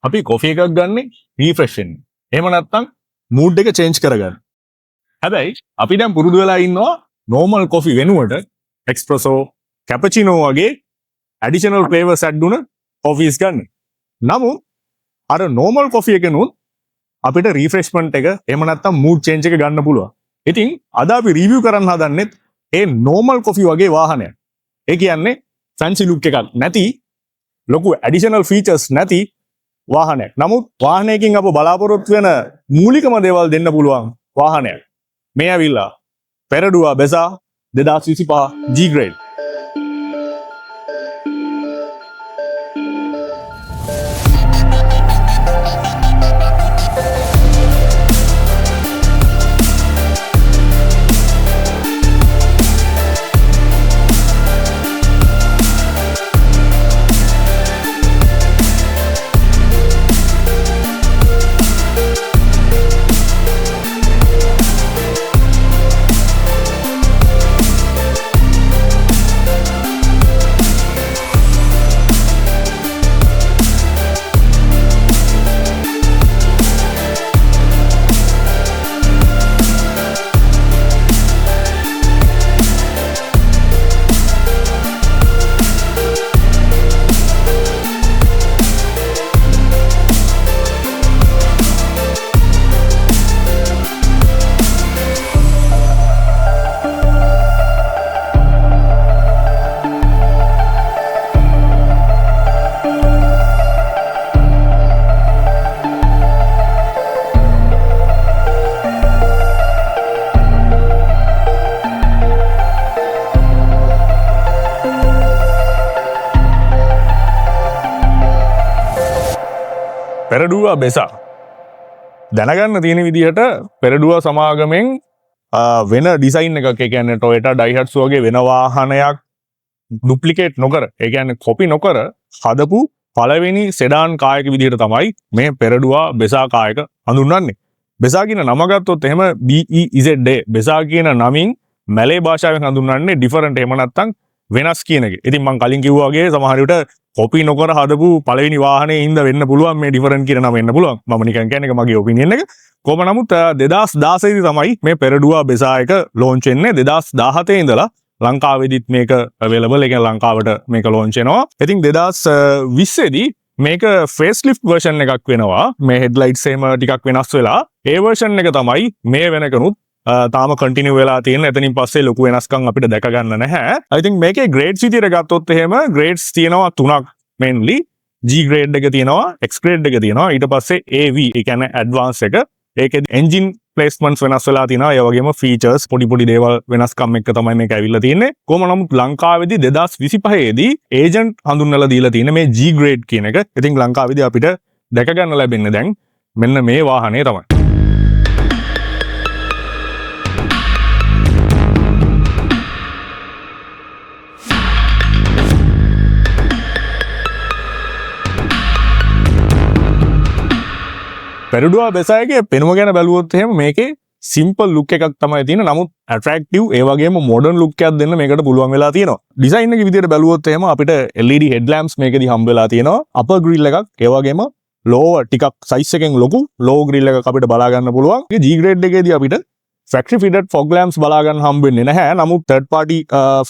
අපි කොෆි එකක් ගන්නේ රීෆ්‍රෙෂ් වෙන්න. එහෙම නැත්නම් මූඩ් එක චේන්ජ් කරගන්න. හැබැයි අපි දැන් පුරුදු වෙලා ඉන්නවා normal coffee වෙනුවට espresso, cappuccino වගේ additional flavors add වුණ coffees ගන්න. නමුත් අර normal coffee එකනොත් අපිට refreshment එක එහෙම නැත්නම් mood change එක ගන්න පුළුවන්. ඉතින් අද අපි review කරන්න හදන්නේ ඒ normal coffee වගේ වාහනයක්. ඒ කියන්නේ fancy look එකක් නැති ලොකු additional features නැති වාහනයක්. නමුත් වාහනයකින් අප බලාපොරොත්තු වෙන මූලිකම දේවල් දෙන්න පුළුවන් වාහනයක්. මේ ඇවිල්ලා Perodua Besa 2025 G grade. Perodua Besa දැනගන්න තියෙන විදිහට Perodua සමාගමෙන් වෙන ඩිසයින් එකක්, ඒ කියන්නේ Toyota Daihatsu වගේ වෙන වාහනයක් ඩුප්ලිකේට් නොකර, ඒ කියන්නේ කොපි නොකර හදපු පළවෙනි සෙඩාන් කායක විදිහට තමයි මේ Perodua Besa කායක හඳුන්වන්නේ. Besa කියන නම ගත්තොත් එහෙම BEZA Besa කියන නමින් මැලේ භාෂාවෙන් හඳුන්වන්නේ ඩිෆරන්ට්, එහෙම නැත්නම් වෙනස් කියන එක. ඉතින් මම කලින් කිව්වා වගේ සමහර විට කොපි නොකර හදපු පළවෙනි වාහනේ ඉඳ වෙන්න පුළුවන් මේ ඩිෆරන්ට් කියන නම වෙන්න පුළුවන්. මම නිකන් කියන්නේ ඒක මගේ ඔපිනියන් එක. කොහොම නමුත් 2016 දී තමයි මේ Perodua Besa එක ලොන්ච් වෙන්නේ. 2017 ඉඳලා ලංකාවේදීත් මේක available, ඒ කියන්නේ ලංකාවට මේක ලොන්ච් වෙනවා. ඉතින් 2020 දී මේක facelift version එකක් වෙනවා. මේ headlights එහෙම ටිකක් වෙනස් වෙලා ඒ version එක තමයි මේ වෙනකනුත් තාම කන්ටිනියු වෙලා තියෙන. එතනින් පස්සේ ලොකු වෙනස්කම් අපිට දැක ගන්න නැහැ. I think මේකේ grades විදියට ගත්තොත් එහෙම grades තියෙනවා තුනක් mainly. G grade එක තියෙනවා, X grade එක තියෙනවා, ඊට පස්සේ AV, ඒ කියන්නේ advance එක. ඒකේ engine placements වෙනස් වෙලා තියෙනවා. ඒ වගේම features පොඩි දේවල් වෙනස්කම් එක්ක තමයි මේක ඇවිල්ලා තියෙන්නේ. කොහොම නමුත් ලංකාවේදී 2025 දී agent හඳුන්වලා දීලා තියෙන මේ G grade කියන එක. ඉතින් ලංකාවේදී අපිට දැක ගන්න ලැබෙන්නේ දැන් මෙන්න මේ වාහනේ තමයි. Perodua Besa එකේ පෙනුම ගැන බැලුවොත් එහෙම මේකේ simple look එකක් තමයි තියෙන. නමුත් attractive ඒ වගේම modern look එකක් දෙන්න මේකට පුළුවන් වෙලා තියෙනවා. design එක විදියට බැලුවොත් එහෙම අපිට LED headlamps මේකෙදි හම්බ වෙලා තියෙනවා. upper grill එකක්, ඒ වගේම lower ටිකක් size එකෙන් ලොකු lower grill එකක් අපිට බලා ගන්න පුළුවන්. G grade එකේදී අපිට factory fitted fog lamps බලා ගන්න හම්බ වෙන්නේ නැහැ. නමුත් third party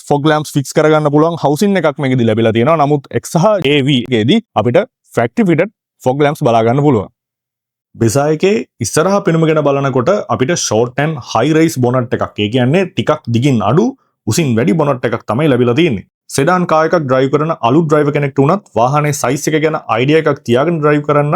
fog lamps fix කරගන්න පුළුවන් housing එකක් මේකෙදි ලැබිලා තියෙනවා. නමුත් X සහ AV එකේදී අපිට factory fitted fog lamps බලා ගන්න පුළුවන්. Besa එකේ ඉස්සරහා පෙනුම ගැන බලනකොට අපිට short and high rise bonnet එකක්, ඒ කියන්නේ ටිකක් දිගින් අඩු උසින් වැඩි bonnet එකක් තමයි ලැබිලා තියෙන්නේ. sedan car එකක් drive කරන අලුත් driver කෙනෙක්ට උනත් වාහනේ size එක ගැන idea එකක් තියාගෙන drive කරන්න,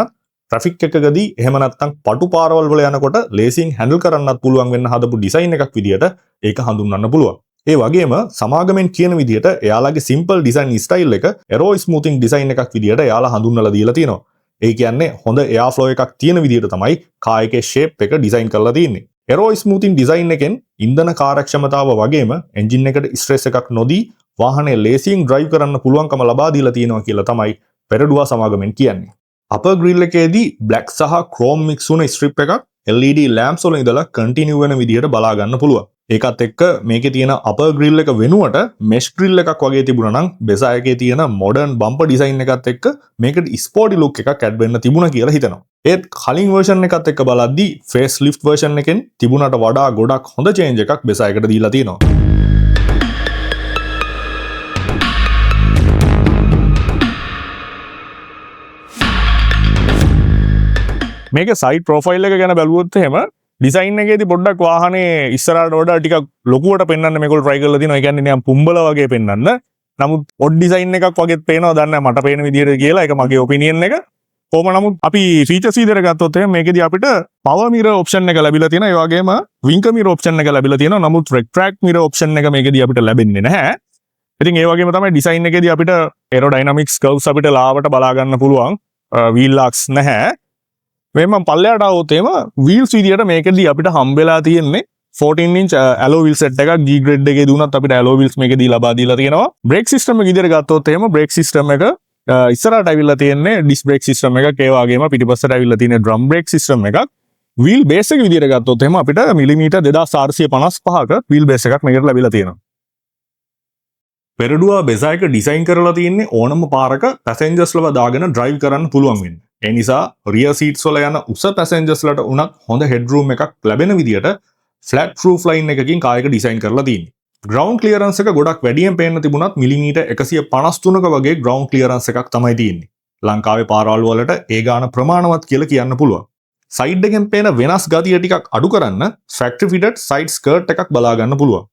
traffic එකකදී එහෙම නැත්නම් පටු පාරවල් වල යනකොට ලේසියෙන් handle කරන්නත් පුළුවන් වෙන්න හදපු design එකක් විදියට ඒක හඳුන්වන්න පුළුවන්. ඒ වගේම සමාගමෙන් කියන විදියට එයාලගේ simple design style එක aero smoothing design එකක් විදියට එයාලා හඳුන්වලා දීලා තියෙනවා. ඒ කියන්නේ හොඳ එයා ෆ්ලෝ එකක් තියෙන විදිහට තමයි කායකේ ෂේප් එක ඩිසයින් කරලා තියෙන්නේ. එරෝ ස්මූතින් ඩිසයින් එකෙන් ඉන්ධන කාර්යක්ෂමතාව වගේම එන්ජින් එකට ස්ට්‍රෙස් එකක් නොදී වාහනේ ලේසියෙන් ඩ්‍රයිව් කරන්න පුළුවන්කම ලබා දීලා තියෙනවා කියලා තමයි Perodua සමාගමෙන් කියන්නේ. අපර් ග්‍රිල් එකේදී බ්ලැක් සහ ක්‍රෝම් මික්ස් වුණ ස්ට්‍රිප් එකක් LED lamps වල ඉඳලා කන්ටිනියු වෙන විදිහට බලා ගන්න පුළුවන්. ඒකත් එක්ක මේකේ තියෙන අපර් ග්‍රිල් එක වෙනුවට මෙෂ් ග්‍රිල් එකක් වගේ තිබුණා නම් බෙසා එකේ තියෙන මොඩර්න් බම්පර් ඩිසයින් එකත් එක්ක මේකට ස්පෝර්ටි ලුක් එකක් ඇඩ් වෙන්න තිබුණා කියලා හිතනවා. ඒත් කලින් වර්ෂන් එකත් එක්ක බලද්දී ෆේස් ලිෆ්ට් වර්ෂන් එකෙන් තිබුණාට වඩා ගොඩක් හොඳ චේන්ජ් එකක් බෙසා එකට දීලා තියෙනවා. මේක සයිඩ් ප්‍රොෆයිල් එක ගැන බැලුවොත් එහෙම ඩිසයින් එකේදී පොඩ්ඩක් වාහනේ ඉස්සරහට වඩා ටිකක් ලොකුවට පෙන්වන්න මේගොල්ලෝ try කරලා තිනවා. ඒ කියන්නේ නිකන් පුම්බල වගේ පෙන්වන්න. නමුත් ඔඩ් ඩිසයින් එකක් වගේත් පේනවා. දන්නේ නැහැ මට පේන විදිහට කියලා. ඒක මගේ ඔපිනියන් එක. කොහොම නමුත් අපි ෆීචර්ස් විදිහට ගත්තොත් එහෙම මේකේදී අපිට පවර් මිරර් ඔප්ෂන් එක ලැබිලා තියෙනවා. ඒ වගේම වින්කර් මිරර් ඔප්ෂන් එක ලැබිලා තියෙනවා. නමුත් රෙක්ට්‍රැක්ට් මිරර් ඔප්ෂන් එක මේකේදී අපිට ලැබෙන්නේ නැහැ. ඉතින් ඒ වගේම තමයි ඩිසයින් එකේදී අපිට එරෝඩයිනමික්ස් කර්ව්ස් අපිට ලාවට බලා ගන්න පුළුවන්. වීල් ආක්ස් නැහැ. මෙම පල්ලයට આવොත් එහෙම වීල්ස් විදියට මේකෙදී අපිට හම්බෙලා තියෙන්නේ 14 inch alloy wheel set එකක් G grade එකේ දුන්නත් අපිට alloy wheels මේකෙදී ලබා දීලා තියෙනවා. brake system එක විදියට ගත්තොත් එහෙම brake system එක ඉස්සරහට අවිල්ලා තියෙන්නේ disc brake system එකක්. ඒ වගේම පිටිපස්සට අවිල්ලා තියෙන drum brake system එකක්. wheel base එක විදියට ගත්තොත් එහෙම අපිට මිලිමීටර් 2455ක wheel base එකක් මේකට ලැබිලා තියෙනවා. පෙරඩුවා බෙසා එක ඩිසයින් කරලා තියෙන්නේ ඕනම පාරක පැසෙන්ජර්ස්ලව දාගෙන drive කරන්න පුළුවන් වෙන්න. ඒ නිසා rear seats වල යන උස පැසෙන්ජර්ස්ලට උනත් හොඳ headroom එකක් ලැබෙන විදියට flat roof line එකකින් කායක ඩිසයින් කරලා තියෙන්නේ. ground clearance එක ගොඩක් වැඩියෙන් පේන්න තිබුණත් මිලිමීටර් 153ක වගේ ground clearance එකක් තමයි තියෙන්නේ. ලංකාවේ පාරවල් වලට ඒ ගාන ප්‍රමාණවත් කියලා කියන්න පුළුවන්. side එකෙන් පේන වෙනස් ගතිය ටිකක් අඩු කරන්න factory fitted side skirt එකක් බලා ගන්න පුළුවන්.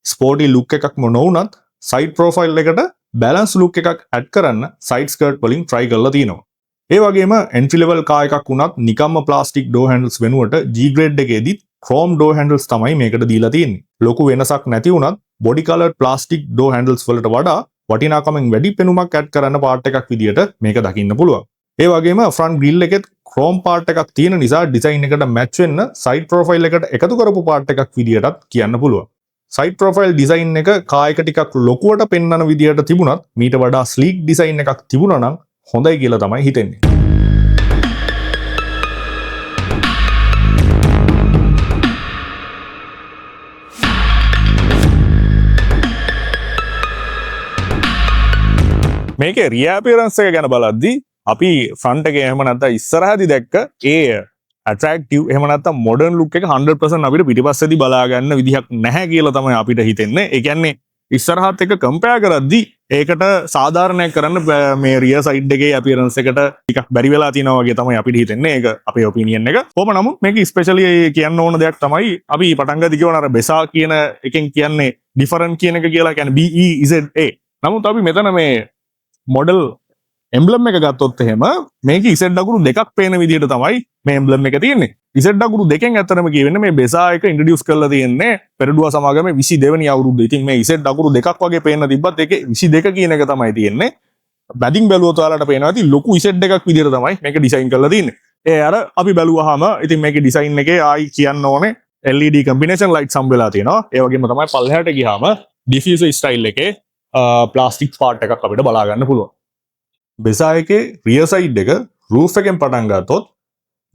sporty look එකක්ම නොවුනත් side profile එකට balance look එකක් add කරන්න side skirt වලින් try කරලා තියෙනවා. ඒ වගේම entry level car එකක් වුණත් නිකම්ම plastic door handles වෙනුවට G grade එකේදී chrome door handles තමයි මේකට දීලා තියෙන්නේ. ලොකු වෙනසක් නැති වුණත් body colored plastic door handles වලට වඩා වටිනාකමෙන් වැඩි පෙනුමක් add කරන්න part එකක් විදියට මේක දකින්න පුළුවන්. ඒ වගේම front grille එකෙත් chrome part එකක් තියෙන නිසා design එකට match වෙන්න side profile එකට එකතු කරපු part එකක් විදියටත් කියන්න පුළුවන්. side profile design එක car එක ටිකක් ලොකුවට පෙන්වන විදියට තිබුණත් මීට වඩා sleek design එකක් තිබුණා නම් හොඳයි කියලා තමයි හිතෙන්නේ. මේකේ rear appearance එක ගැන බලද්දී අපි front එකේ එහෙම නැත්නම් ඉස්සරහදී දැක්ක ඒ attractive එහෙම නැත්නම් modern look එක 100% අපිට පිටිපස්සේදී බලා ගන්න විදිහක් නැහැ කියලා තමයි අපිට හිතෙන්නේ. ඒ කියන්නේ ඉස්සරහත් එක්ක compare කරද්දී ඒකට සාධාරණයක් කරන්න මේ rear side එකේ appearance එකට ටිකක් බැරි වෙලා තියෙනවා වගේ තමයි අපිට හිතෙන්නේ. ඒක අපේ opinion එක. කොහොම නමුත් මේක especially කියන්න ඕන දෙයක් තමයි අපි පටන් ගද්දි කියවන අර බෙසා කියන එකෙන් කියන්නේ different කියන එක කියලා. කියන්නේ BEZA. නමුත් අපි මෙතන මේ model emblem එක ගත්තොත් එහෙම මේක Z අකුරු දෙකක් පේන විදිහට තමයි මේ emblem එක තියෙන්නේ. Z අකුරු දෙකෙන් ඇත්තටම කියවෙන්නේ මේ බෙසා එක introduce කරලා තියෙන්නේ පෙරඩුවා සමාගමේ 22 වෙනි අවුරුද්දේ. ඉතින් මේ Z අකුරු දෙකක් වගේ පේන්න තිබ්බත් ඒකේ 22 කියන එක තමයි තියෙන්නේ. බැදින් බැලුවොත් ඔයාලට පේනවා ඇති ලොකු Z එකක් විදිහට තමයි මේක ඩිසයින් කරලා තියෙන්නේ. ඒ අර අපි බැලුවාම ඉතින් මේකේ ඩිසයින් එකේ ආයි කියන්න ඕනේ LED combination lights හම්බෙලා තියෙනවා. ඒ වගේම තමයි පල්ලෙහාට ගියාම diffuser style එකේ plastic part එකක් අපිට බලා ගන්න පුළුවන්. බෙසා එකේ rear side එක roof එකෙන් පටන් ගත්තොත්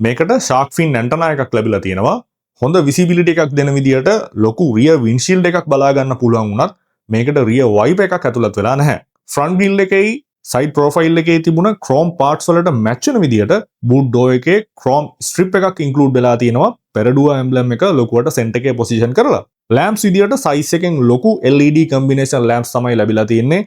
මේකට shark fin antenna එකක් ලැබිලා තියෙනවා. හොඳ visibility එකක් දෙන විදියට ලොකු rear windshield එකක් බලා ගන්න පුළුවන් වුණත් මේකට rear wiper එකක් ඇතුළත් වෙලා නැහැ. front grille එකේ side profile එකේ තිබුණ chrome parts වලට match වෙන විදියට boot door එකේ chrome strip එකක් include වෙලා තියෙනවා. Peradua emblem එක ලොකුවට center එකේ position කරලා. lamps විදියට size එකෙන් ලොකු LED combination lamps තමයි ලැබිලා තියෙන්නේ.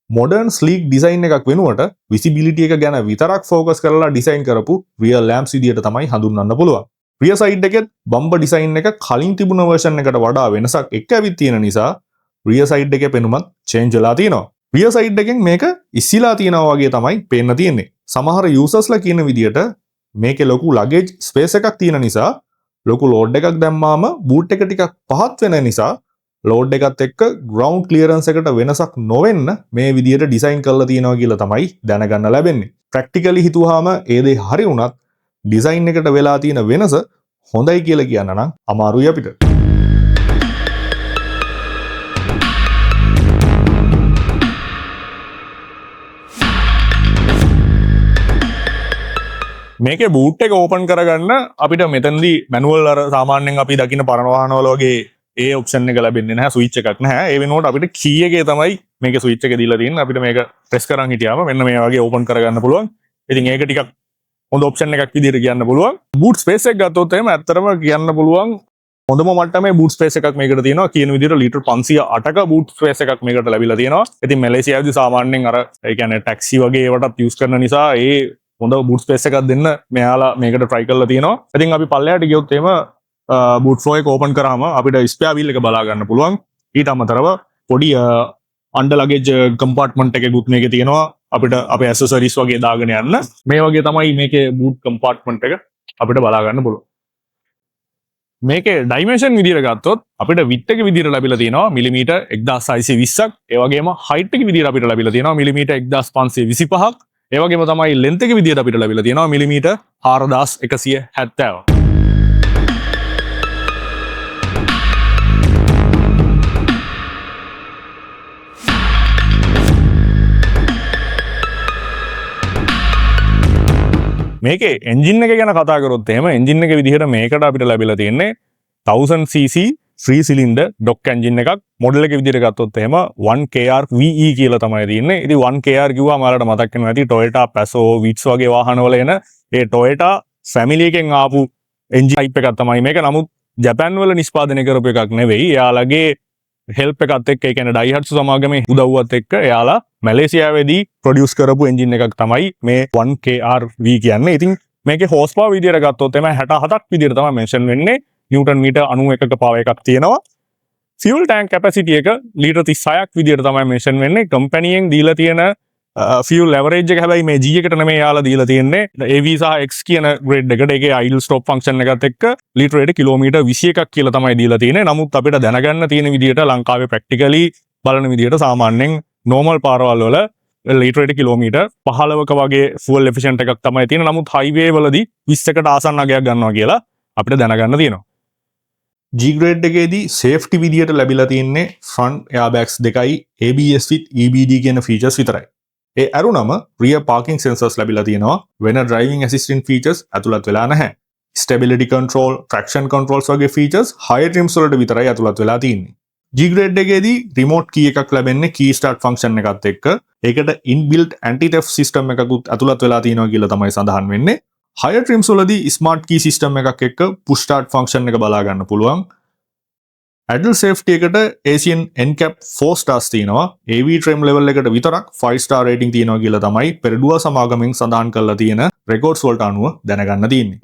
modern sleek design එකක් වෙනුවට visibility එක ගැන විතරක් focus කරලා design කරපු rear lamps විදියට තමයි හඳුන්වන්න පුළුවන්. rear side එකෙත් bumper design එක කලින් තිබුණ version එකට වඩා වෙනසක් එක්ක ඇවිත් තියෙන නිසා rear side එකේ පෙනුමත් change වෙලා තියෙනවා. rear side එකෙන් මේක ඉස්සිලා තියෙනවා වගේ තමයි පේන්න තියෙන්නේ. සමහර usersලා කියන විදියට මේකේ ලොකු luggage space එකක් තියෙන නිසා ලොකු load එකක් දැම්මාම boot එක ටිකක් පහත් වෙන නිසා load එකත් එක්ක ground clearance එකට වෙනසක් නොවෙන්න මේ විදියට design කරලා තියෙනවා කියලා තමයි දැනගන්න ලැබෙන්නේ. practically හිතුවාම ඒ දේ හරි වුණත් design එකට වෙලා තියෙන වෙනස හොඳයි කියලා කියන්න නම් අමාරුයි අපිට. මේකේ boot එක open කරගන්න අපිට මෙතනදී manual අර සාමාන්‍යයෙන් අපි දකින්න පරණ වාහනවල වගේ ඒ ඔප්ෂන් එක ලැබෙන්නේ නැහැ ස්විච් එකක් නැහැ ඒ වෙනුවට අපිට කී එකේ තමයි මේක ස්විච් එක දීලා තියෙන්නේ අපිට මේක ප්‍රෙස් කරන් හිටියාම මෙන්න මේ වගේ ඕපන් කරගන්න පුළුවන් ඉතින් ඒක ටිකක් හොඳ ඔප්ෂන් එකක් විදිහට කියන්න පුළුවන් බූට් ස්පේස් එක ගත්තොත් එහෙම ඇත්තටම කියන්න පුළුවන් හොඳම මට්ටමේ බූට් ස්පේස් එකක් මේකට තියෙනවා කියන විදිහට ලීටර් 508ක බූට් ස්පේස් එකක් මේකට ලැබිලා තියෙනවා ඉතින් මැලේසියාවේදී සාමාන්‍යයෙන් අර ඒ කියන්නේ ටැක්සි වගේ ඒවටත් යූස් කරන නිසා ඒ හොඳ බූට් ස්පේස් එකක් දෙන්න මෙයාලා මේකට try කරලා තියෙනවා ඉතින් අපි පල්ලෙහාට ගියොත් එහෙම බූට් ෆ්ලෝ එක ඕපන් කරාම අපිට ස්පෙයා වීල් එක බලා ගන්න පුළුවන් ඊට අමතරව පොඩි අන්ඩර් ලගේජ් කම්පාර්ට්මන්ට් එකකුත් මේකේ තියෙනවා අපිට අපේ ඇක්සසරිස් වගේ දාගෙන යන්න මේ වගේ තමයි මේකේ බූට් කම්පාර්ට්මන්ට් එක අපිට බලා ගන්න පුළුවන් මේකේ ඩයිමෙන්ෂන් විදිහට ගත්තොත් අපිට විඩ්ත් එක විදිහට ලැබිලා තියෙනවා මිලිමීටර් 1620ක් ඒ වගේම හයිට් එක විදිහට අපිට ලැබිලා තියෙනවා මිලිමීටර් 1525ක් ඒ වගේම තමයි ලෙන්ත් එක විදිහට අපිට ලැබිලා තියෙනවා මිලිමීටර් 4170ක් මේකේ එන්ජින් එක ගැන කතා කරොත් එහෙම එන්ජින් එක විදිහට මේකට අපිට ලැබිලා තියෙන්නේ 1000cc 3 cylinder ඩොක් එන්ජින් එකක් මොඩල් එක විදිහට ගත්තොත් එහෙම 1KR VE කියලා තමයි තියෙන්නේ. ඉතින් 1KR කිව්වම ඔයාලට මතක් වෙනවා ඇති Toyota Passo Vitz වගේ වාහනවල එන ඒ Toyota family එකෙන් ආපු එන්ජින් type එකක් තමයි මේක. නමුත් ජපාන් වල නිෂ්පාදනය කරපු එකක් නෙවෙයි. එයාලගේ හෙල්ප් එකත් එක්ක ඒ කියන්නේ Daihatsu සමාගමේ උදව්වත් එක්ක එයාලා මැලේසියාවේදී ප්‍රොඩියුස් කරපු එන්ජින් එකක් තමයි මේ 1KRV කියන්නේ. ඉතින් මේකේ හෝස් පවර් විදියට ගත්තොත් එමය 67ක් විදියට තමයි මෙන්ෂන් වෙන්නේ. නිව්ටන් මීටර් 91ක පවර් එකක් තියෙනවා. ෆියුල් ටැන්ක් කැපැසිටි එක ලීටර් 36ක් විදියට තමයි මෙන්ෂන් වෙන්නේ. කම්පැනියෙන් දීලා තියෙන ෆියුල් ඇවරේජ් එක හැබැයි මේ G එකට නෙමෙයි යාලා දීලා තියෙන්නේ. AV සහ X කියන ග්‍රේඩ් එකට ඒකේ idle stop function එකත් එක්ක ලීටරයට කිලෝමීටර් 21ක් කියලා තමයි දීලා තියෙන්නේ. නමුත් අපිට දැනගන්න තියෙන විදියට ලංකාවේ ප්‍රැක්ටිකලි බලන විදියට සාමාන්‍යයෙන් normal පාරවල් වල ලීටරයට කිලෝමීටර් 15ක වගේ fuel efficient එකක් තමයි තියෙන්නේ. නමුත් highway වලදී 20කට ආසන්න අගයක් ගන්නවා කියලා අපිට දැනගන්න තියෙනවා. G grade එකේදී safety විදියට ලැබිලා තියෙන්නේ front airbags දෙකයි ABS with EBD කියන features විතරයි. ඒ අරුණම rear parking sensors ලැබිලා තියෙනවා. වෙන driving assistant features ඇතුළත් වෙලා නැහැ. stability control, traction controls වගේ features higher trims වලට විතරයි ඇතුළත් වෙලා තියෙන්නේ. G grade එකේදී remote key එකක් ලැබෙන්නේ key start function එකත් එක්ක. ඒකට inbuilt anti theft system එකකුත් ඇතුළත් වෙලා තියෙනවා කියලා තමයි සඳහන් වෙන්නේ. higher trims වලදී smart key system එකක් එක්ක push start function එක බලා ගන්න පුළුවන්. Adult safety එකට ASEAN NCAP 4 stars තියෙනවා. AV trim level එකට විතරක් 5 star rating තියෙනවා කියලා තමයි පෙරඩුවා සමාගමෙන් සඳහන් කරලා තියෙන records වලට අනුව දැනගන්න තියෙන්නේ.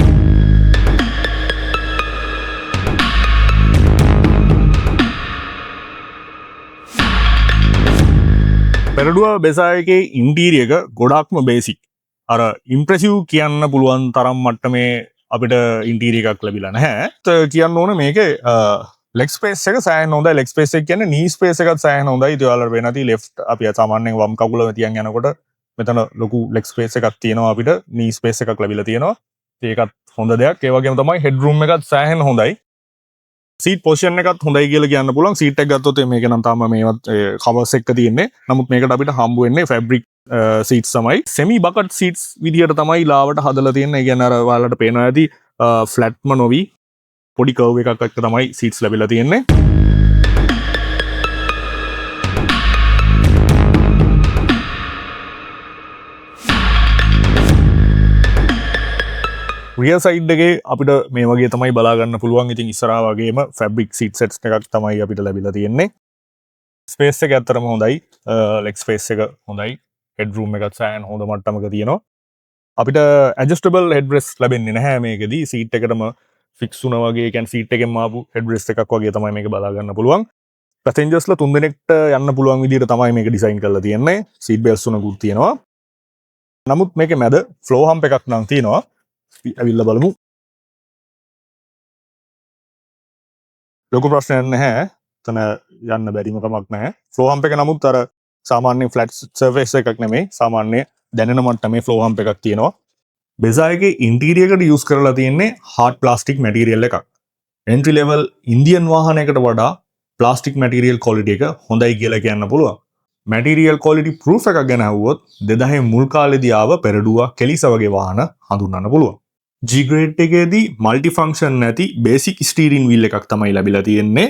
පෙරඩුවා බෙසා එකේ ඉන්ටීරියර් එක ගොඩක්ම බේසික්. අර ඉම්ප්‍රෙසිව් කියන්න පුළුවන් තරම් මට්ටමේ අපිට ඉන්ටීරියර් එකක් ලැබිලා නැහැ. කියන්න ඕනේ මේකේ ලෙග් ස්පේස් එක සෑහෙන හොඳයි. ලෙග් ස්පේස් එක කියන්නේ නී ස්පේස් එකත් සෑහෙන හොඳයි. ඉතින් ඔයාලට වෙන නැති ලෙෆ්ට් අපි සාමාන්‍යයෙන් වම් කකුල තියන් යනකොට මෙතන ලොකු ලෙග් ස්පේස් එකක් තියෙනවා අපිට. නී ස්පේස් එකක් ලැබිලා තියෙනවා. ඒකත් හොඳ දෙයක්. ඒ වගේම තමයි හෙඩ් රූම් එකත් සෑහෙන හොඳයි. සීට් පොසිෂන් එකත් හොඳයි කියලා කියන්න පුළුවන්. සීට් එක ගත්තොත් මේක නම් තාම මේවත් කවර්ස් එක තියෙන්නේ. නමුත් මේකට අපිට හම්බ වෙන්නේ ෆැබ්‍රික් සීට්ස් තමයි. සෙමි බකට් සීට්ස් විදියට තමයි ලාවට හදලා තියෙන්නේ. ඒ කියන්නේ අර ඔයාලට පේනවා ඇති ෆ්ලැට්ම නොවි පොඩි කර්ව් එකක් එක්ක තමයි සීට්ස් ලැබිලා තියෙන්නේ. රියර් සයිඩ් එකේ අපිට මේ වගේ තමයි බලා ගන්න පුළුවන්. ඉතින් ඉස්සරහා වගේම ෆැබ්‍රික් සීට් සෙට්ස් එකක් තමයි අපිට ලැබිලා තියෙන්නේ. ස්පේස් එක ඇත්තටම හොඳයි. ලෙග් ස්පේස් එක හොඳයි. හෙඩ් රූම් එකත් සෑහෙන හොඳ මට්ටමක තියෙනවා. අපිට ඇඩ්ජස්ටබල් හෙඩ් රෙස්ට් ලැබෙන්නේ නැහැ මේකෙදී. සීට් එකටම ෆික්ස් වුණා වගේ කියන්නේ සීට් එකෙන්ම ආපු හෙඩ් රෙස්ට් එකක් වගේ තමයි මේක බලා ගන්න පුළුවන්. පැසෙන්ජර්ස්ලා 3 දෙනෙක්ට යන්න පුළුවන් විදිහට තමයි මේක ඩිසයින් කරලා තියෙන්නේ. සීට් බෙල්ට්ස් උනකුත් තියෙනවා. නමුත් මේකේ මැද ෆ්ලෝ හම්ප් එකක් නම් තියෙනවා. ඇවිල්ලා බලමු. ලොකු ප්‍රශ්නයක් නැහැ. එතන යන්න බැරිම කමක් නැහැ. ෆ්ලෝ හම්ප් එක නමුත් අර සාමාන්‍ය ෆ්ලැට් සර්ෆේස් එකක් නෙමෙයි. සාමාන්‍ය දැනෙන මට්ටමේ ෆ්ලෝ හම්ප් එකක් තියෙනවා. බෙසා එකේ ඉන්ටීරියර් එකට යූස් කරලා තියෙන්නේ hard plastic material එකක්. entry level Indian වාහනයකට වඩා plastic material quality එක හොඳයි කියලා කියන්න පුළුවන්. material quality proof එකක් ගැන අහුවොත් 2000 මුල් කාලේදී ආව පෙරඩුවා කෙලිස වගේ වාහන හඳුන්වන්න පුළුවන්. G grade එකේදී multi function නැති basic steering wheel එකක් තමයි ලැබිලා තියෙන්නේ.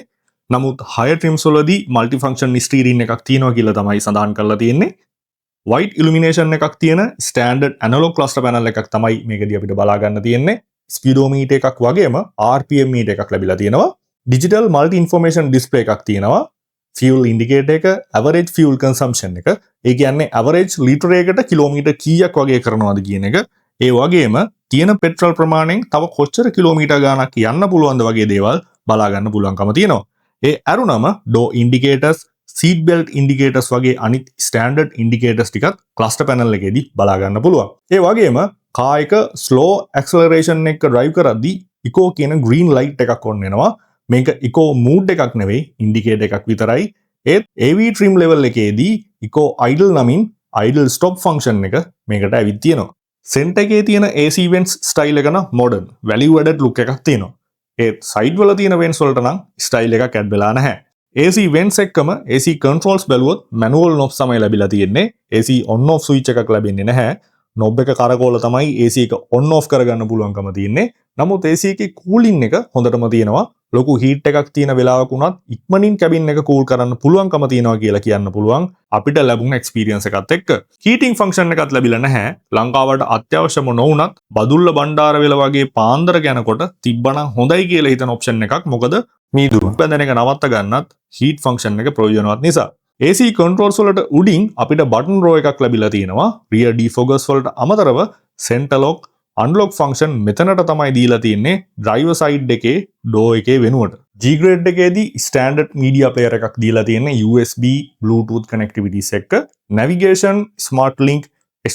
නමුත් හය ට්‍රිම්ස් වලදී මල්ටිෆන්ක්ෂන් ස්ටීරින් එකක් තියෙනවා කියලා තමයි සඳහන් කරලා තියෙන්නේ. white illumination එකක් තියෙන standard analog cluster panel එකක් තමයි මේකදී අපිට බලා ගන්න තියෙන්නේ. speedometer එකක් වගේම RPM meter එකක් ලැබිලා තියෙනවා. digital multi information display එකක් තියෙනවා. fuel indicator එක, average fuel consumption එක, ඒ කියන්නේ average liter එකකට කිලෝමීටර් කීයක් වගේ කරනවද කියන එක, ඒ වගේම තියෙන පෙට්‍රල් ප්‍රමාණයෙන් තව කොච්චර කිලෝමීටර් ගාණක් යන්න පුළුවන්ද වගේ දේවල් බලා ගන්න පුළුවන්කම තියෙනවා. ඒ අරුණම door indicators, seat belt indicators වගේ අනිත් standard indicators ටිකත් cluster panel එකේදී බලා ගන්න පුළුවන්. ඒ වගේම car එක slow acceleration එක drive කරද්දී eco කියන green light එකක් on වෙනවා. මේක eco mood එකක් නෙවෙයි, indicator එකක් විතරයි. ඒත් AV trim level එකේදී eco idle නමින් idle stop function එක මේකට ඇවිත් තියෙනවා. center එකේ තියෙන AC vents style එක නම් modern, value added look එකක් තියෙනවා. ඒත් side වල තියෙන vents වලට නම් style එකක් add වෙලා නැහැ. AC vents එක්කම AC controls බැලුවොත් manual knobs තමයි ලැබිලා තියෙන්නේ. AC on off switch එකක් ලැබෙන්නේ නැහැ. knob එක කරකවලා තමයි AC එක on off කරගන්න පුළුවන්කම තියෙන්නේ. නමුත් AC එකේ cooling එක හොඳටම තියෙනවා. ලොකු heat එකක් තියෙන වෙලාවක උනත් ඉක්මනින් cabin එක cool කරන්න පුළුවන්කම තියෙනවා කියලා කියන්න පුළුවන් අපිට ලැබුණ experience එකත් එක්ක. heating function එකක් ලැබිලා නැහැ. ලංකාවට අත්‍යවශ්‍යම නොවුනත් බදුල්ල බණ්ඩාරවෙල වගේ පාන්දර යනකොට තිබ්බනම් හොඳයි කියලා හිතන option එකක්. මොකද මීදුරු බැඳෙන එක නවත්ත ගන්නත් heat function එක ප්‍රයෝජනවත් නිසා. AC controls වලට උඩින් අපිට button row එකක් ලැබිලා තියෙනවා. rear defogers වලට අමතරව center lock, unlock function මෙතනට තමයි දීලා තියෙන්නේ driver side එකේ door එකේ වෙනුවට. G grade එකේදී standard media player එකක් දීලා තියෙන්නේ USB Bluetooth connectivities එක්ක. navigation, smart link,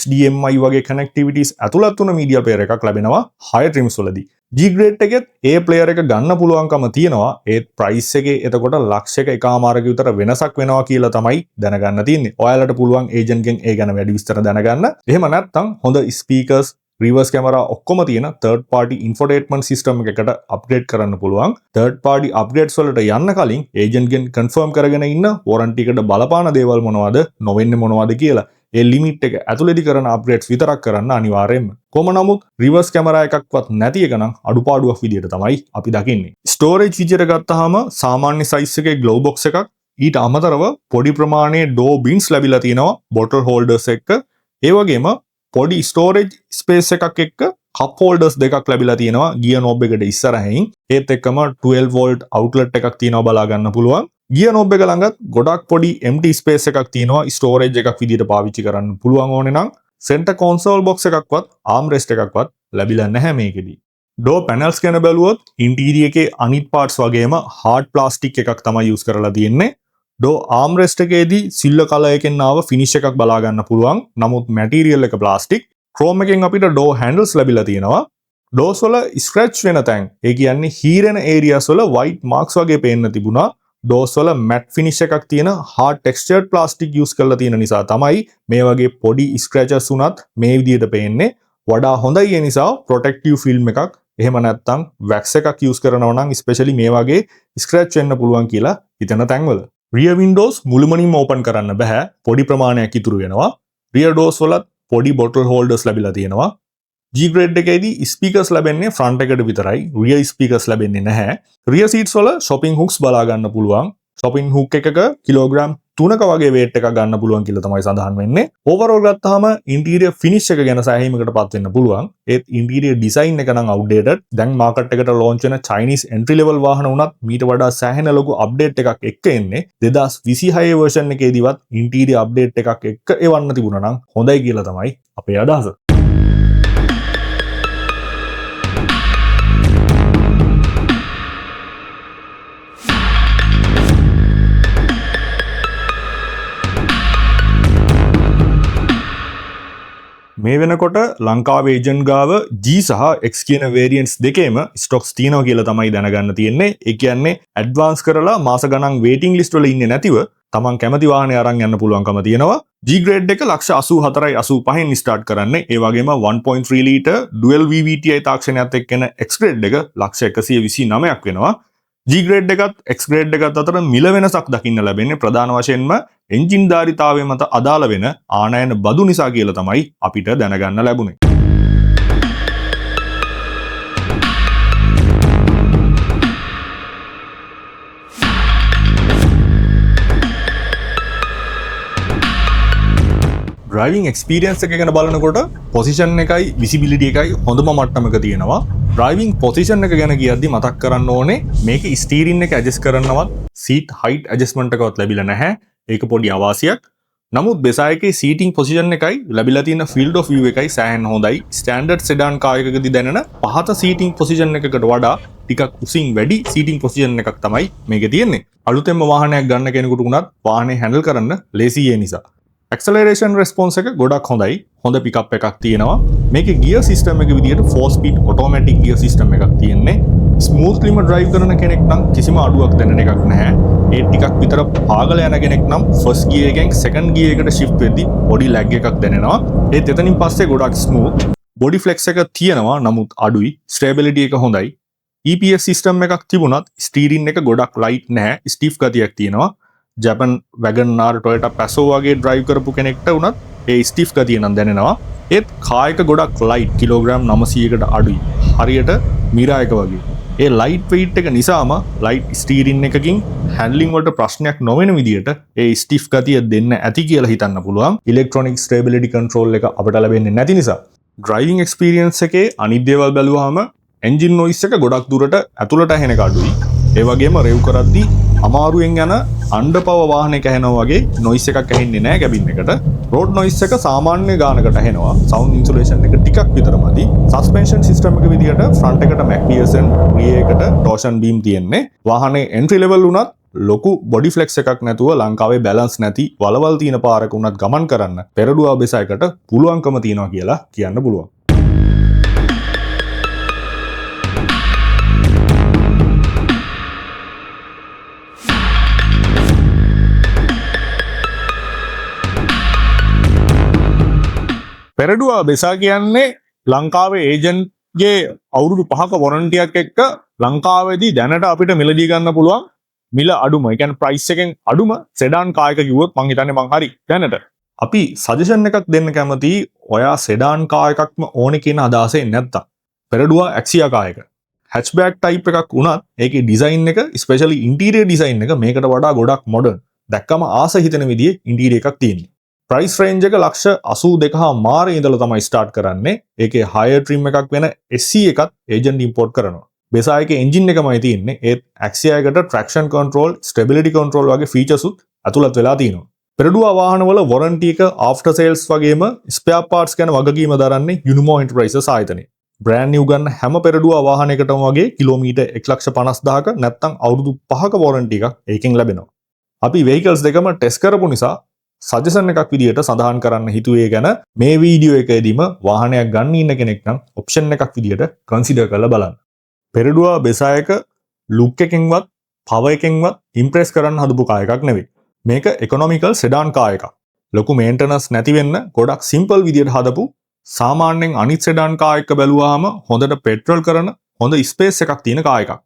HDMI වගේ connectivities ඇතුළත් වුණ media player එකක් ලැබෙනවා higher trims වලදී. G grade එකෙත් ඒ player එක ගන්න පුළුවන්කම තියෙනවා. ඒත් price එකේ එතකොට ලක්ෂයක එකමාරක විතර වෙනසක් වෙනවා කියලා තමයි දැනගන්න තියෙන්නේ. ඔයාලට පුළුවන් agent ගෙන් ඒ ගැන වැඩි විස්තර දැනගන්න. එහෙම නැත්නම් හොඳ speakers, reverse camera ඔක්කොම තියෙන third party infotainment system එකකට upgrade කරන්න පුළුවන්. third party upgrades වලට යන්න කලින් agent ගෙන් confirm කරගෙන ඉන්න warranty එකට බලපාන දේවල් මොනවද, නොවෙන්නේ මොනවද කියලා. ඒ limit එක ඇතුළේදී කරන upgrades විතරක් කරන්න අනිවාර්යයෙන්ම. කොහොම නමුත් reverse camera එකක්වත් නැති එක නම් අඩුපාඩුවක් විදියට තමයි අපි දකින්නේ. storage feature එක ගත්තාම සාමාන්‍ය size එකේ glove box එකක්, ඊට අමතරව පොඩි ප්‍රමාණයේ door bins ලැබිලා තියෙනවා bottle holders එක්ක. ඒ වගේම පොඩි storage space එකක් එක්ක cup holders දෙකක් ලැබිලා තියෙනවා gear knob එකට ඉස්සරහින්. ඒත් එක්කම 12 volt outlet එකක් තියෙනවා බලා ගන්න පුළුවන්. gear knob එක ළඟත් ගොඩක් පොඩි empty space එකක් තියෙනවා storage එකක් විදිහට පාවිච්චි කරන්න පුළුවන් ඕනේ නම්. center console box එකක්වත් armrest එකක්වත් ලැබිලා නැහැ මේකෙදී. door panels ගැන බැලුවොත් interior එකේ අනිත් parts වගේම hard plastic එකක් තමයි use කරලා තියෙන්නේ. door armrest එකේදී silver color එකෙන් ආව finish එකක් බලා ගන්න පුළුවන්. නමුත් material එක plastic. chrome එකෙන් අපිට door handles ලැබිලා තියෙනවා. doors වල scratch වෙන තැන්, ඒ කියන්නේ හීරෙන areas වල white marks වගේ පේන්න තිබුණා. doors වල matte finish එකක් තියෙන hard textured plastic use කරලා තියෙන නිසා තමයි මේ වගේ පොඩි scratches උනත් මේ විදිහට පේන්නේ. වඩා හොඳයි ඒ නිසා protective film එකක්, එහෙම නැත්නම් wax එකක් use කරනවා නම් especially මේ වගේ scratch වෙන්න පුළුවන් කියලා හිතන තැන්වල. rear windows මුළුමනින්ම open කරන්න බෑ. පොඩි ප්‍රමාණයක් ඉතුරු වෙනවා. rear doors වලත් පොඩි bottle holders ලැබිලා තියෙනවා. G grade එකේදී speakers ලැබෙන්නේ front එකට විතරයි. rear speakers ලැබෙන්නේ නැහැ. rear seats වල shopping hooks බලා ගන්න පුළුවන්. shopping hook එකක කිලෝග්‍රෑම් 3ක වගේ weight එකක් ගන්න පුළුවන් කියලා තමයි සඳහන් වෙන්නේ. overall ගත්තාම interior finish එක ගැන සෑහීමකටපත් වෙන්න පුළුවන්. ඒත් interior design එක නම් outdated. දැන් market එකට launch වෙන Chinese entry level වාහන උනත් මීට වඩා සෑහෙන ලොකු update එකක් එක්ක එන්නේ. 2026 version එකේදීවත් interior update එකක් එක්ක එවන්න තිබුණා නම් හොඳයි කියලා තමයි අපේ අදහස. මේ වෙනකොට ලංකාවේ ඒජන්ට් ගාව G සහ X කියන variants දෙකේම stocks තියෙනවා කියලා තමයි දැනගන්න තියෙන්නේ. ඒ කියන්නේ advance කරලා මාස ගණන් waiting list වල ඉන්නේ නැතිව තමන් කැමති වාහනේ අරන් යන්න පුළුවන්කම තියෙනවා. G grade එක 84යි 85න් start කරන්නේ. ඒ වගේම 1.3 liter dual VVTi තාක්ෂණයත් එක්ක එන X grade එක 129ක් වෙනවා. G grade එකත් X grade එකත් අතර මිල වෙනසක් දකින්න ලැබෙන්නේ ප්‍රධාන වශයෙන්ම එන්ජින් ධාරිතාවය මත අදාළ වෙන ආනයන බදු නිසා කියලා තමයි අපිට දැනගන්න ලැබුණේ. ඩ්‍රයිවිං එක්ස්පීරියන්ස් එක ගැන බලනකොට පොසිෂන් එකයි විසිබිලිටි එකයි හොඳම මට්ටමක තියෙනවා. ඩ්‍රයිවිං පොසිෂන් එක ගැන කියද්දි මතක් කරන්න ඕනේ මේක ස්ටීරින් එක ඇඩ්ජස්ට් කරන්නවත් සීට් හයිට් ඇඩ්ජස්ට්මන්ට් එකවත් ලැබිලා නැහැ. ඒක පොඩි අවාසියක්. නමුත් බෙසායකේ සීටිං පොසිෂන් එකයි ලැබිලා තියෙන ෆීල්ඩ් ඔෆ් view එකයි සෑහෙන හොඳයි. ස්ටෑන්ඩඩ් සෙඩාන් කාර් එකකදී දැනෙන පහත සීටිං පොසිෂන් එකකට වඩා ටිකක් උසින් වැඩි සීටිං පොසිෂන් එකක් තමයි මේකේ තියෙන්නේ. අලුතෙන්ම වාහනයක් ගන්න කෙනෙකුට උනත් වාහනේ හැන්ඩල් කරන්න ලේසි ඒ නිසා. ඇක්සලරේෂන් රෙස්පොන්ස් එක ගොඩක් හොඳයි. හොඳ පිකප් එකක් තියෙනවා. මේකේ ගියර් සිස්ටම් එක විදියට 4 ස්පීඩ් ඔටෝමැටික් ගියර් සිස්ටම් එකක් තියෙන්නේ. ස්මූත්ලිම ඩ්‍රයිව් කරන කෙනෙක් නම් කිසිම අඩුවක් දැනෙන එකක් නැහැ. ඒ ටිකක් විතර පාගල යන කෙනෙක් නම් ෆස්ට් ගියර් එකෙන් සෙකන්ඩ් ගියර් එකට ෂිෆ්ට් වෙද්දී පොඩි ලැග් එකක් දැනෙනවා. ඒත් එතනින් පස්සේ ගොඩක් ස්මූත්. බොඩි ෆ්ලෙක්ස් එක තියෙනවා නමුත් අඩුයි. ස්ටේබිලිටි එක හොඳයි. EPS සිස්ටම් එකක් තිබුණත් ස්ටීරින් එක ගොඩක් ලයිට් නැහැ. ස්ටිෆ් ගතියක් තියෙනවා. ජපන් වැගන්ආර් ටොයෝටා පැසෝ වගේ ඩ්‍රයිව් කරපු කෙනෙක්ට වුණත් ඒ ස්ටිෆ් ගතිය නම් දැනෙනවා. ඒත් කායක ගොඩක් ලයිට් කිලෝග්‍රෑම් 900කට අඩුයි. හරියට මිරා එක වගේ. ඒ ලයිට් වෙයිට් එක නිසාම ලයිට් ස්ටීරින් එකකින් හැන්ඩලින් වලට ප්‍රශ්නයක් නොවන විදියට ඒ ස්ටිෆ් ගතිය දෙන්න ඇති කියලා හිතන්න පුළුවන්. ඉලෙක්ට්‍රොනික් ස්ටේබිලිටි කන්ට්‍රෝල් එක අපිට ලැබෙන්නේ නැති නිසා. ඩ්‍රයිවිං එක්ස්පීරියන්ස් එකේ අනිත් දේවල් බැලුවාම එන්ජින් නොයිස් එක ගොඩක් දුරට ඇතුළට ඇහෙන එක අඩුයි. ඒ වගේම රෙව් කරද්දී අමාරුවෙන් යන අන්ඩර් පවර් වාහනයක ඇහෙනවා වගේ නොයිස් එකක් ඇහෙන්නේ නැහැ කැබින් එකට. රෝඩ් නොයිස් එක සාමාන්‍ය ගානකට ඇහෙනවා. සවුන්ඩ් ඉන්සුලේෂන් එක ටිකක් විතරමදි. සස්පෙන්ෂන් සිස්ටම් එක විදියට ෆ්‍රන්ට් එකට මැක්ෆියර්සන්, රියර් එකට ටෝෂන් බීම් තියෙන්නේ. වාහනේ එන්ට්‍රි ලෙවල් උනත් ලොකු බොඩි ෆ්ලෙක්ස් එකක් නැතුව ලංකාවේ බැලන්ස් නැති වලවල් තියෙන පාරක උනත් ගමන් කරන්න පෙරඩුවා බෙසයකට පුළුවන්කම තියෙනවා කියලා කියන්න පුළුවන්. පෙරඩුවා බෙසා කියන්නේ ලංකාවේ ඒජන්ට්ගේ අවුරුදු 5ක වොරන්ටියක් එක්ක ලංකාවේදී දැනට අපිට මිලදී ගන්න පුළුවන් මිල අඩුම. ඒ කියන්නේ ප්‍රයිස් එකෙන් අඩුම සෙඩාන් කාර් එක කිව්වොත් මං හිතන්නේ මං හරි දැනට. අපි සජෙෂන් එකක් දෙන්න කැමතියි. ඔයා සෙඩාන් කාර් එකක්ම ඕනේ කියන අදහසෙන් නැත්තම් පෙරඩුවා ඇක්සියා කාර් එක. හැච්බෑක් ටයිප් එකක් වුණත් ඒකේ ඩිසයින් එක ස්පෙෂලි ඉන්ටීරියර් ඩිසයින් එක මේකට වඩා ගොඩක් මොඩර්න්. දැක්කම ආස හිතෙන විදිහේ ඉන්ටීරියර් එකක් තියෙනවා. ප්‍රයිස් රේන්ජ් එක ලක්ෂ 82,000 ඉඳලා තමයි ස්ටාර්ට් කරන්නේ. ඒකේ හයර් ට්‍රිම් එකක් වෙන SC එකත් ඒජන්ට් ඉම්පෝර්ට් කරනවා. බෙසායකේ එන්ජින් එකමයි තියෙන්නේ. ඒත් ඇක්සියා එකට ට්‍රැක්ෂන් කන්ට්‍රෝල්, ස්ටෙබිලිටි කන්ට්‍රෝල් වගේ ෆීචර්ස් උත් ඇතුළත් වෙලා තියෙනවා. පෙරඩුවා වාහනවල වොරන්ටි එක ආෆ්ටර් සේල්ස් වගේම ස්පෙයාර් පාර්ට්ස් ගැන වගකීම දරන්නේ යුනිමෝ එන්ටර්ප්‍රයිසස් ආයතනය. බ්‍රෑන්ඩ් නිව් ගන්න හැම පෙරඩුවා වාහනයකටම වගේ කිලෝමීටර් 1,50,000ක නැත්නම් අවුරුදු 5ක වොරන්ටි එකක් ඒකෙන් ලැබෙනවා. අපි vehicles දෙකම ටෙස්ට් කරපු නිසා සජෙෂන් එකක් විදියට සඳහන් කරන්න හිතුවේ ගැන මේ වීඩියෝ එකේදීම වාහනයක් ගන්න ඉන්න කෙනෙක් නම් ඔප්ෂන් එකක් විදියට කන්සිඩර් කරලා බලන්න. පෙරඩුවා බෙසායක ලුක් එකෙන්වත් පවර් එකෙන්වත් ඉම්ප්‍රෙස් කරන්න හදපු කාර් එකක් නෙවෙයි. මේක ඉකොනොමිකල් සෙඩාන් කාර් එකක්. ලොකු මේන්ටනන්ස් නැති වෙන්න ගොඩක් සිම්පල් විදියට හදපු සාමාන්‍යයෙන් අනිත් සෙඩාන් කාර් එක බැලුවාම හොඳට පෙට්‍රල් කරන හොඳ ස්පේස් එකක් තියෙන කාර් එකක්.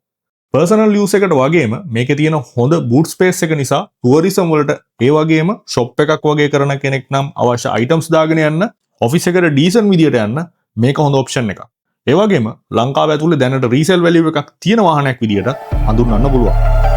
පර්සනල් යූස් එකට වගේම මේකේ තියෙන හොඳ බූට් ස්පේස් එක නිසා ටුවරිසම් වලට ඒ වගේම ෂොප් එකක් වගේ කරන කෙනෙක් නම් අවශ්‍ය අයිටම්ස් දාගෙන යන්න ඔෆිස් එකට ඩීසන්ට් විදියට යන්න මේක හොඳ ඔප්ෂන් එකක්. ඒ වගේම ලංකාව ඇතුලේ දැනට රීසේල් වැලියු එකක් තියෙන වාහනයක් විදියට හඳුන්වන්න පුළුවන්.